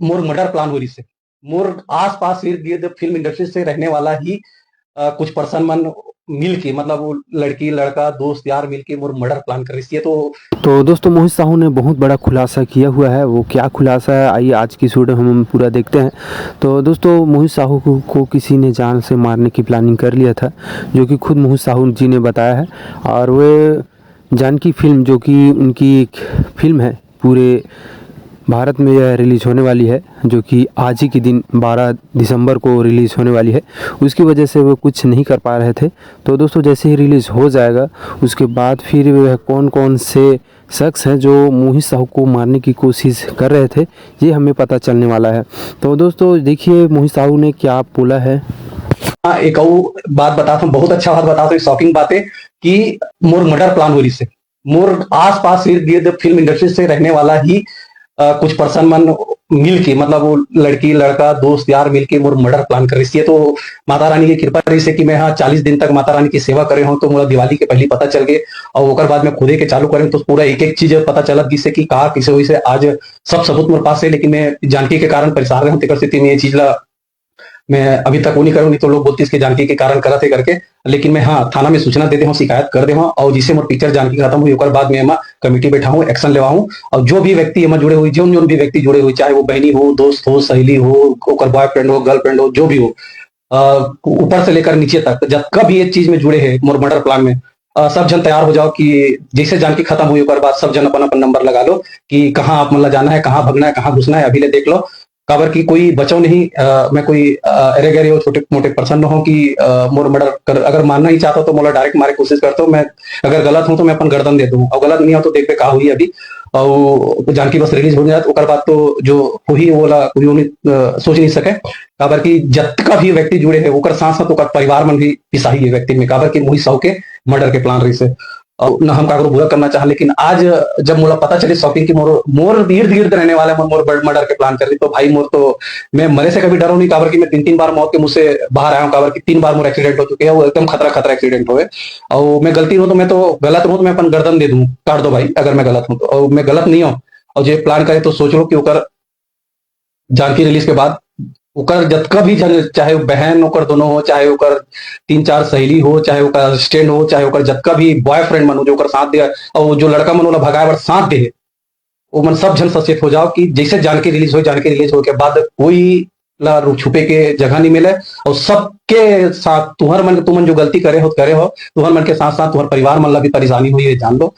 मोर murder plan हो रही से मोर आस पास इर्द गिर्द फिल्म इंडस्ट्री से रहने वाला ही कुछ पर्सन मन मिल के मतलब वो लड़की लड़का दोस्त यार मिल के मोर मर्डर प्लान कर रही है। तो दोस्तों मोहित साहू ने बहुत बड़ा खुलासा किया हुआ है। वो क्या खुलासा है आइए आज की वीडियो हम पूरा देखते हैं। तो दोस्तों मोहित साहू को किसी ने जान से मारने की प्लानिंग कर लिया था, जो कि खुद मोहित साहू जी ने बताया है। और वे जानकी फिल्म जो कि उनकी एक फिल्म है, पूरे भारत में यह रिलीज़ होने वाली है, जो कि आज ही के दिन 12 दिसंबर को रिलीज़ होने वाली है। उसकी वजह से वो कुछ नहीं कर पा रहे थे। तो दोस्तों जैसे ही रिलीज़ हो जाएगा उसके बाद फिर वह कौन कौन से शख्स हैं जो मोहित साहू को मारने की कोशिश कर रहे थे, ये हमें पता चलने वाला है। तो दोस्तों देखिए मोहित साहू ने क्या बोला है। हाँ, एक और बात बताता हूँ, बहुत अच्छा बात बताता हूँ, शॉकिंग बात है कि मोर मर्डर प्लान हो रही से मोर आस पास इर्द गिर्द फिल्म इंडस्ट्री से रहने वाला ही कुछ पर्सन मन मिल के मतलब वो लड़की लड़का दोस्त यार मिल के मोर मर्डर प्लान कर रही है। तो माता रानी की कृपा रही से कि मैं हाँ 40 दिन तक माता रानी की सेवा करे हूँ, तो मोला दिवाली के पहले पता चल गए और ओकर बाद में खुदे के चालू करें तो पूरा एक एक चीज पता चलत जिससे कि कहा किसे हुई से आज सब सबूत मेरे पास है। लेकिन मैं जानकी के कारण परेशान रहा हूँ स्थिति में ये चीज ला मैं अभी तक वो नहीं करूँ, नहीं तो लोग बोलते इसके जानकी के कारण करा थे करके। लेकिन मैं हाँ थाना में सूचना दे दे हूँ, शिकायत कर दे हूँ और जिससे मोर पिक्चर जानकी खत्म हुई ओकर बाद में एमा कमेटी बैठा हूँ, एक्शन लेवा हूँ। और जो भी व्यक्ति एमा जुड़े हुए जो भी व्यक्ति जुड़े हुए, चाहे वो बहनी हो दोस्त हो सहेली हो ओकर बॉयफ्रेंड हो गर्लफ्रेंड हो जो भी हो, ऊपर से लेकर नीचे तक जब कभी ये चीज में जुड़े हैं मोर मर्डर प्लान में, सब जन तैयार हो जाओ कि जैसे जानकी खत्म हुई ओकर बाद सब जन अपन अपन नंबर लगा लो कि कहाँ आप मतलब जाना है, कहाँ भगना है, कहाँ घुसना है, अभी ले देख लो। काबर की कोई बचाव नहीं, मैं कोई अरे गहरे हो छोटे मोटे पर्सन न हो कि मोर मर्डर कर अगर मारना ही चाहता तो मोला डायरेक्ट मारे कोशिश करता हूँ मैं। अगर गलत हूँ तो मैं अपन गर्दन दे दूँ और गलत नहीं हो तो देख पे कहा हुई अभी और जानकी बस रिलीज हो जाए ओकर बाद तो जो हुई वो वाला कोई सोच नहीं सके। काबर की जतका भी व्यक्ति जुड़े है ओकर साथ साथ ओकर परिवार मन भी पिसाही है व्यक्ति में, काबर की मोहित साहू के मर्डर के प्लान रही से और न हम काकरो बुरा करना चाह। लेकिन आज जब मोला पता चली शॉकिंग की मोर मोर इर्द गिर्द रहने वाले मोर मर्डर के प्लान कर रही, तो भाई मोर तो मैं मरे से कभी डरो नहीं, काबर की मैं 3-3 बार मौत के मुझ से बाहर आया हूँ, काबर की 3 बार मोर एक्सीडेंट हो चुके हैं, वो एकदम खतरा खतरा एक्सीडेंट हुए। और मैं गलती हूँ तो मैं तो गलत हूँ तो मैं अपन गर्दन दे दूँ, काट दो भाई अगर मैं गलत हूँ तो, और मैं गलत नहीं हूँ। और जो प्लान करे तो सोच लो कि ओकर जानकी रिलीज के बाद ओकर जतका भी जन चाहे बहन ओकर दोनों हो, चाहे ओकर 3-4 सहेली हो, चाहे ओकर असिस्टेंट हो, चाहे ओकर जतका भी बॉयफ्रेंड मन हो जो ओकर साथ दे और जो लड़का मन ओला भगाए बर साथ दे, वो मन सब जन सचेत हो जाओ कि जैसे जानकी रिलीज हो, जानकी रिलीज हो के बाद कोई ला छुपे के जगह नहीं मिले और सबके साथ तुहर मन जो गलती करे हो तुहर मन के साथ साथ तुहर परिवार मन ला भी परेशानी हुई है जान लो।